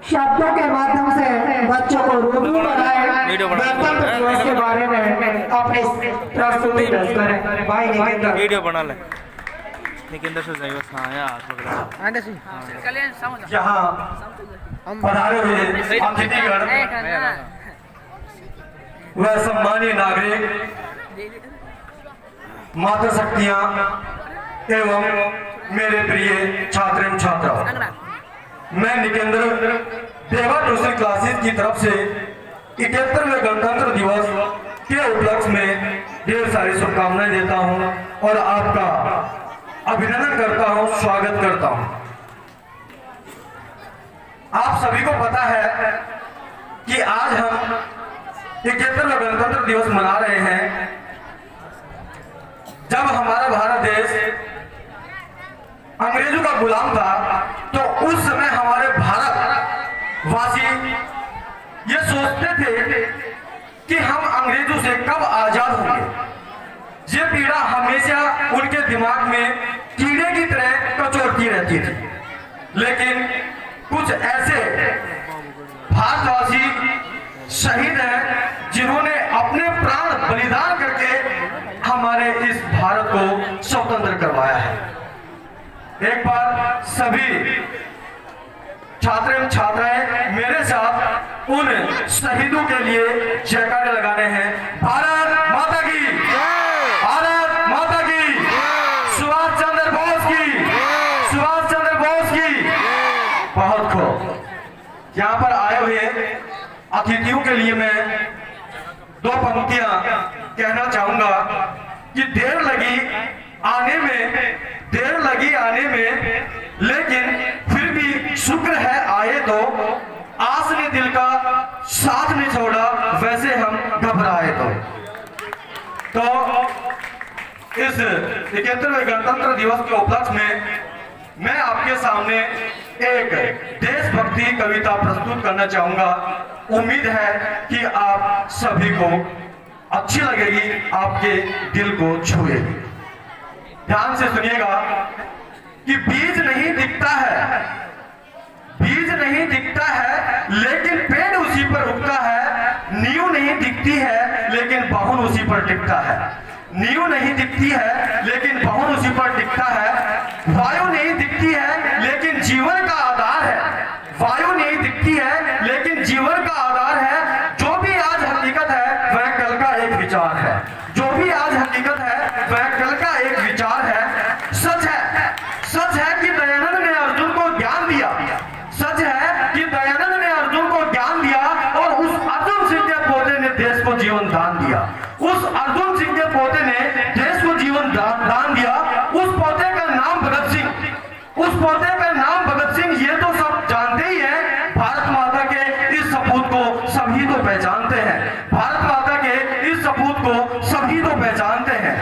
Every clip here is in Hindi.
शब्दों के माध्यम से बच्चों को रूबरू बनाए, गणतंत्र दिवस के बारे में अपनी प्रस्तुति पेश करें। भाई निकेंद्र वीडियो बना ले। निकेंद्र से जाइए। हाँ यार यहाँ पधारे हुए अतिथिगण व सम्मानीय नागरिक, मातृशक्तियाँ एवं मेरे प्रिय छात्र एवं छात्राओं, मैं निकेंद्र देवा ट्यूशन क्लासेस की तरफ से 71वें गणतंत्र दिवस के उपलक्ष्य में ढेर सारी शुभकामनाएं देता हूं और आपका अभिनंदन करता हूं, स्वागत करता हूं। आप सभी को पता है कि आज हम 71वां गणतंत्र दिवस मना रहे हैं। जब हमारा भारत देश अंग्रेजों का गुलाम था तो उस समय हमारे भारतवासी ये सोचते थे कि हम अंग्रेजों से कब आजाद होंगे। ये पीड़ा हमेशा उनके दिमाग में कीड़े की तरह कचोटती रहती थी। लेकिन कुछ ऐसे भारतवासी शहीद हैं जिन्होंने अपने प्राण बलिदान करके हमारे इस भारत को स्वतंत्र करवाया है। एक बार सभी छात्र एवं छात्राएं मेरे साथ उन शहीदों के लिए जयकारे लगाने हैं। भारत माता की, भारत माता की, सुभाष चंद्र बोस की, सुभाष चंद्र बोस की। बहुत खूब। यहाँ पर आए हुए अतिथियों के लिए मैं दो पंक्तियां कहना चाहूंगा कि देर लगी आने में, लेकिन फिर भी शुक्र है आए तो, आस ने दिल का साथ नहीं छोड़ा, वैसे हम घबराए तो इस 71वें गणतंत्र दिवस के उपलक्ष्य में मैं आपके सामने एक देशभक्ति कविता प्रस्तुत करना चाहूंगा। उम्मीद है कि आप सभी को अच्छी लगेगी, आपके दिल को छुएगी। ध्यान से सुनिएगा कि बीज नहीं दिखता है लेकिन पेड़ उसी पर उगता है। नींव नहीं दिखती है लेकिन बहुन उसी पर टिकता है। नींव नहीं दिखती है लेकिन बहुन उसी पर टिकता है। वायु नहीं दिखती है लेकिन जीवन का आधार है। वायु नहीं दिखती है लेकिन जीवन का आधार है। जो भी आज हकीकत है वह कल का एक विचार है। जो भी आज हकीकत है वह कल का एक विचार है। सच है कि दयानंद ने अर्जुन को ज्ञान दिया। सच है कि दयानंद ने अर्जुन को ज्ञान दिया और उस अर्जुन सिंह के पोते ने देश को जीवन दान दिया। उस अर्जुन सिंह के पोते ने देश को जीवन दान दिया। उस पोते का नाम भगत सिंह, उस पोते का नाम भगत सिंह। ये तो सब जानते ही हैं। भारत माता के इस सपूत को सभी तो पहचानते हैं। भारत माता के इस सपूत को सभी तो पहचानते हैं।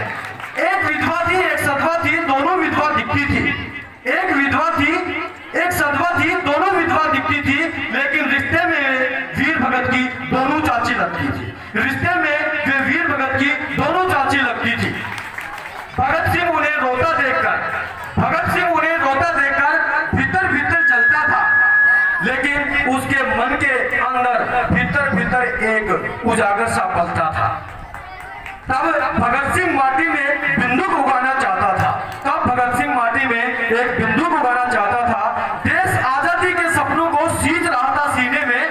एक विधवा थी, एक सधवा थी, दोनों विधवा दिखती थी। एक विधवा थी, एक सधवा थी, दोनों विधवा दिखती थी। लेकिन रिश्ते में वीर भगत की दोनों चाची लगती थी। रिश्ते में वे वीर भगत की दोनों चाची लगती थी। भगत सिंह उन्हें रोता देखकर भीतर जलता था। लेकिन उसके मन के अंदर भीतर एक उजागर सा पलता था। तब भगत सिंह माटी में बंदूक उगाना चाहता था। देश आजादी के सपनों को सींच रहा था सीने में।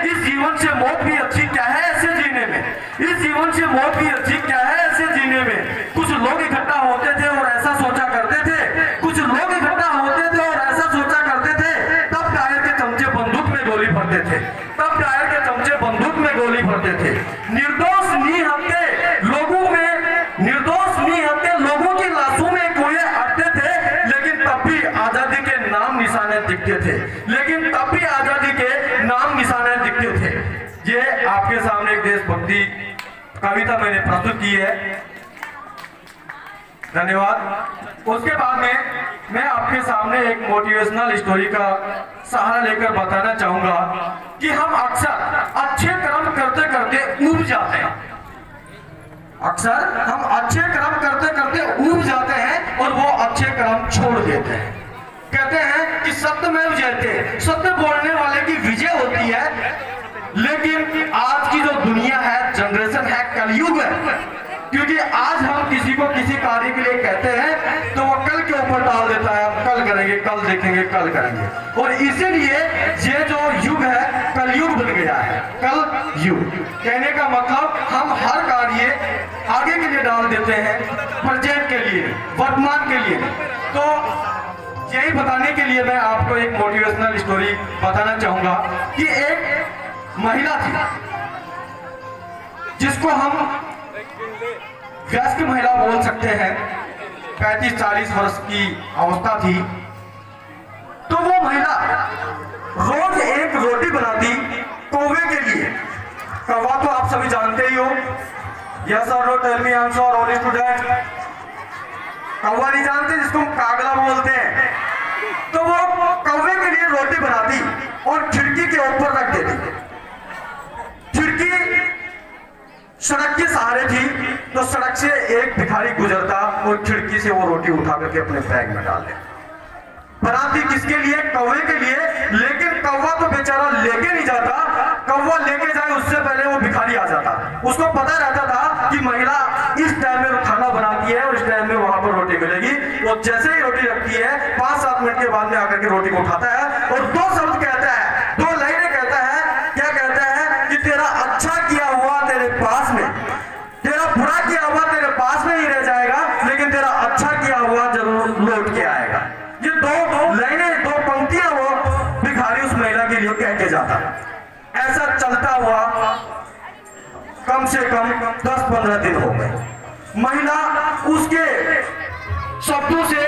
इस जीवन से मौत भी अच्छी क्या है ऐसे जीने में। कुछ लोग इकट्ठा होते थे और ऐसा सोचा करते थे। तब टायर के चमचे बंदूक में गोली भरते थे। निर्दोष निहत्थे लोगों की लाशों में कोयले अटते थे। लेकिन तब भी आजादी के नाम निशाने दिखते थे। ये आपके सामने एक देशभक्ति कविता मैंने प्रस्तुत की है। धन्यवाद। उसके बाद में मैं आपके सामने एक मोटिवेशनल स्टोरी का सहारा लेकर बताना चाहूंगा कि हम अक्सर अच्छे कर्म करते करते ऊब जाते हैं। और वो अच्छे कर्म छोड़ देते हैं। कहते हैं सत्यमेव जयते, सत्य बोलने वाले की विजय होती है। लेकिन आज की जो दुनिया है, जनरेशन है, कलयुग है, क्योंकि आज हम किसी को किसी कार्य के लिए कहते हैं तो वो कल के ऊपर डाल देता है, हम कल करेंगे, कल देखेंगे, कल करेंगे। और इसीलिए ये जो युग है कलयुग बन गया है, कल युग। कहने का मतलब हम हर कार्य आगे के लिए डाल देते हैं, प्रेजेंट के लिए, वर्तमान के लिए। तो यही बताने के लिए मैं आपको एक मोटिवेशनल स्टोरी बताना चाहूंगा कि एक महिला थी जिसको हम वयस्क महिला बोल सकते हैं, 35-40 वर्ष की अवस्था थी। तो वो महिला रोज एक रोटी बनाती कौवे के लिए। कौवा तो आप सभी जानते ही हो, यस और no, tell me answer, only student. कौवा नहीं जानते, जिसको हम कागला बोलते हैं। तो वो कौवे के लिए रोटी बनाती और खिड़की के ऊपर रख देती। खिड़की सड़क के सहारे थी, तो सड़क से एक भिखारी गुजरता और खिड़की से वो रोटी उठा करके अपने बैग में डाल देता। बनाती किसके लिए? कौवे के लिए। लेकिन कौवा तो बेचारा लेके नहीं जाता, कौवा लेके जाए उससे पहले वो भिखारी आ जाता। उसको पता रहता था कि महिला इस टाइम में खाना बनाती है और इस टाइम में वहां पर रोटी मिलेगी। वो जैसे ही रोटी रखती है 5-7 मिनट के बाद में आकर के रोटी को उठाता है और 2 शब्द कहता है, 2 लाइनें कहता है। क्या कहता है? कि तेरा अच्छा किया हुआ तेरे पास में, तेरा बुरा किया हुआ तेरे पास में ही रह जाएगा, लेकिन तेरा अच्छा किया हुआ जरूर लौट के आएगा। ये 2 लाइनें, 2 पंक्तियां वो भिखारी उस महिला के लिए कह के जाता। ऐसा चलता हुआ कम से कम 10-15 दिन हो गए। महिला उसके शब्दों से,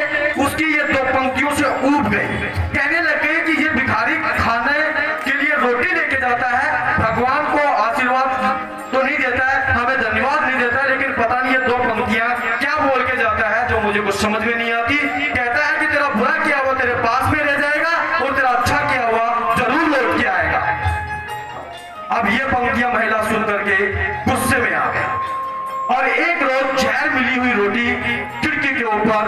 उसकी ये 2 पंक्तियों से ऊब गई। कहने लगे कि ये भिखारी खाने के लिए रोटी लेके जाता है, भगवान को आशीर्वाद तो नहीं देता है, हमें धन्यवाद नहीं देता है, लेकिन पता नहीं ये 2 पंक्तियां क्या बोल के जाता है जो मुझे कुछ समझ में नहीं आती। कहता है कि तेरा बुरा किया हुआ तेरे पास में रह जाएगा और तेरा अच्छा किया हुआ जरूर लौट के आएगा। अब ये पंक्तियां महिला सुन करके गुस्से में आ गई और एक रोज जहर मिली हुई रोटी खिड़की के ऊपर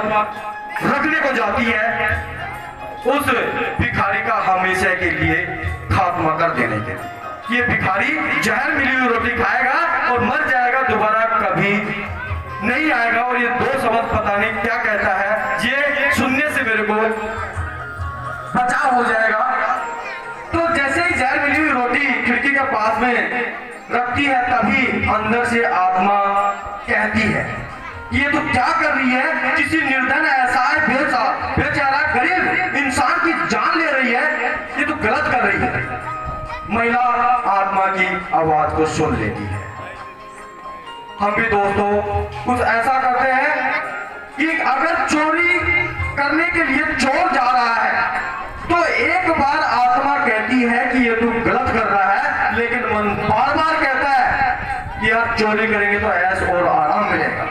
रखने को जाती है, उस भिखारी का हमेशा के लिए खात्मा कर देने के लिए। ये भिखारी जहर मिली हुई रोटी खाएगा और मर जाएगा, दोबारा कभी नहीं आएगा। और ये 2 शब्द पता नहीं क्या कहता है, ये सुनने से मेरे को बचाव हो जाएगा। तो जैसे ही जहर मिली हुई रोटी खिड़की के पास में रखती है, तभी अंदर से आत्मा कहती है, ये तो क्या कर रही है? किसी निर्धन असहाय बेचारा गरीब इंसान की जान ले रही है, ये तो गलत कर रही है। महिला आत्मा की आवाज को सुन लेती है। हम भी दोस्तों कुछ ऐसा करते हैं कि अगर चोरी करने के लिए चोर जा रहा है तो एक बार आत्मा कहती है कि ये तू गलत कर रहा है, लेकिन मन बार-बार कहता है कि यार चोरी करेंगे तो ऐश और आराम मिलेगा।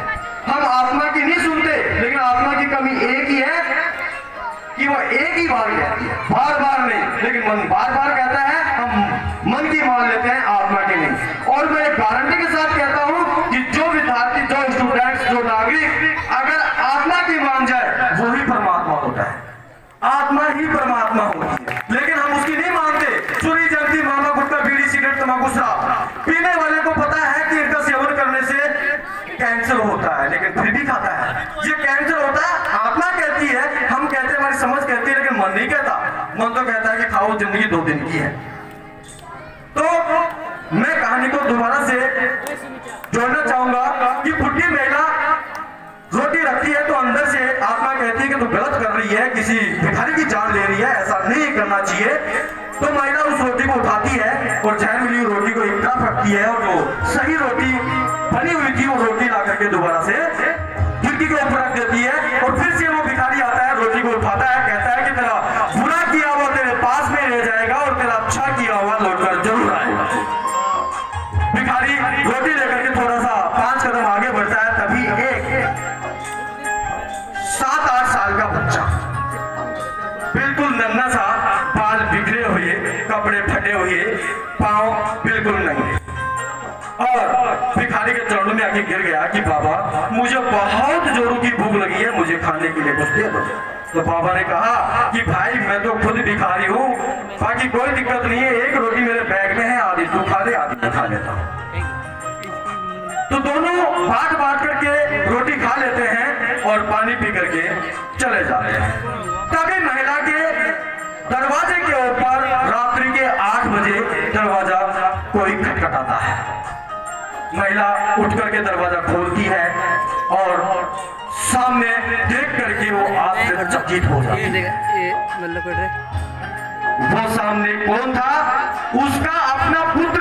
हम आत्मा की नहीं सुनते, लेकिन आत्मा की कमी एक ही है कि वो एक ही बार कहती है, बार-बार नहीं, लेकिन मन बार-बार कहता है। हम मन की मान लेते हैं, आत्मा की नहीं। और मैं गारंटी के साथ कहता हूं कि जो विद्यार्थी, जो स्टूडेंट्स, जो नागरिक अगर आत्मा की मान जाए वो ही परमात्मा होता है, आत्मा ही परमात्मा होती है। लेकिन हम उसकी नहीं मानते। चोरी, जल्दी, मामा, गुटखा, बीड़ी, सिगरेट, तंबाकू, शराब पीने वाले को पता है कि इनका सेवन करने से कैंसर होता है, लेकिन फिर भी खाता है। ये कैंसर होता है, आत्मा कहती है, हम कहते हैं, हमारी समझ कहती है, लेकिन मन नहीं कहता। मन तो कहता है कि खाओ, जिंदगी 2 दिन की है। तो मैं कहानी को दोबारा से जोड़ना चाहूंगा कि बुढ़ी महिला रोटी रखती है तो अंदर से आत्मा कहती है कि तू गलत कर रही है, किसी भिखारी की जान ले रही है, ऐसा नहीं करना चाहिए। तो महिला उस रोटी को उठाती है और जहर मिली हुई रोटी को एक तरफ रखती है और जो सही रोटी बनी हुई थी वो रोटी ला करके दोबारा से खिड़की के ऊपर रख देती है। और फिर से वो भिखारी आता है, रोटी को उठाता है, कहता है कि तेरा बुरा किया हुआ तेरे पास में रह जाएगा और तेरा अच्छा किया हुआ लौटकर जरूर आएगा। भिखारी रोटी लेकर के थोड़ा सा 5 कदम आगे बढ़ता है, तभी एक 7-8 साल का बच्चा, बिल्कुल नन्हा सा, बाल बिखरे हुए, कपड़े फटे हुए, पांव बिल्कुल नंगे, और भिखारी के चरणों में आके गिर गया कि बाबा मुझे बहुत जोरों की भूख लगी है, मुझे खाने के लिए कुछ दे दो। तो बाबा ने कहा कि भाई मैं तो खुद भिखारी हूँ, बाकी कोई दिक्कत नहीं है, एक रोटी मेरे बैग में है, आधी तू खा ले आधी मैं खा लेता हूँ। तो दोनों बांट बांट करके रोटी खा लेते हैं और पानी पी करके चले जाते हैं। तभी महिला के दरवाजे के ऊपर रात्रि के 8 बजे दरवाजा कोई खटखटाता है। महिला उठ करके दरवाजा खोलती है और सामने देख करके वो आश्चर्यचकित हो जाती है। वो सामने कौन था? उसका अपना पुत्र।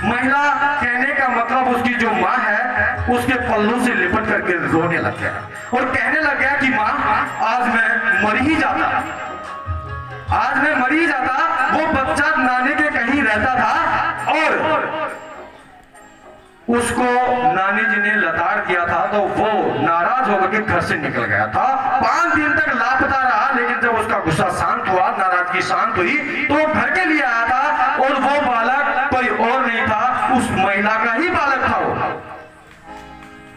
महिला कहने का मतलब उसकी जो माँ है उसके पल्लू से लिपट करके रोने लग गया और कहने लग गया कि माँ आज मैं मर ही जाता, आज मैं मर ही जाता। वो बच्चा नानी के कहीं रहता था और उसको नानी जी ने लताड़ दिया था, तो वो नाराज होकर के घर से निकल गया था। 5 दिन तक लापता रहा, लेकिन जब उसका गुस्सा शांत हुआ, नाराजगी शांत हुई, तो वो घर के लिए आया था और वो बालक कोई और नहीं था, उस महिला का ही बालक था। वो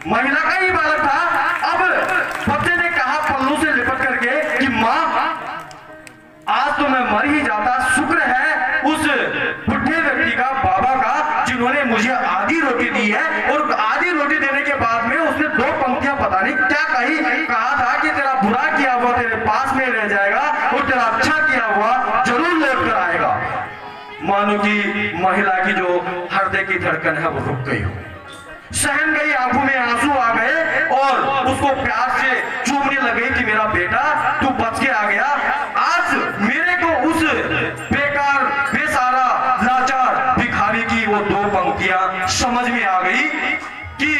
महिला का ही बालक था। अब बच्चे ने कहा पल्लू से लिपट करके कि माँ आज तो मैं मर ही जाता, शुक्र है उस बुढ़े व्यक्ति का, बाबा का, जिन्होंने मुझे आधी रोटी दी है। और आधी रोटी देने के बाद में उसने 2 पंक्तियां पता नहीं क्या कहा था कि तेरा बुरा किया हुआ तेरे पास में रह जाएगा और तेरा अच्छा किया हुआ जरूर लौट कर आएगा। मानो कि महिला की जो हृदय की धड़कन है वो रुक गई हो, सहन गई, आंखों में आंसू आ गए और उसको प्यार से चूमने लगे कि मेरा बेटा तू बच के आ गया। आज मेरे को उस बेकार बेसारा लाचार भिखारी की वो 2 पंक्तियां समझ में आ गई कि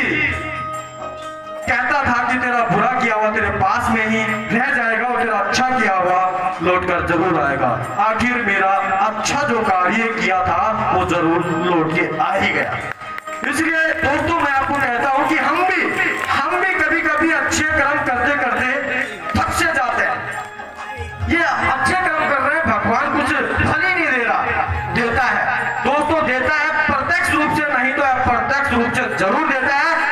कहता था कि तेरा बुरा किया हुआ तेरे पास में ही रह जाएगा और तेरा अच्छा किया हुआ लौट कर जरूर आएगा। आखिर मेरा अच्छा जो कार्य किया था वो जरूर लौट के आ ही गया। इसलिए दोस्तों मैं आपको कहता हूं कि हम भी कभी कभी अच्छे कर्म करते करते थक से जाते हैं। ये अच्छे कर्म कर रहे हैं, भगवान कुछ फल ही नहीं दे रहा, देता है दोस्तों, देता है प्रत्यक्ष रूप से नहीं तो अप्रत्यक्ष रूप से जरूर देता है।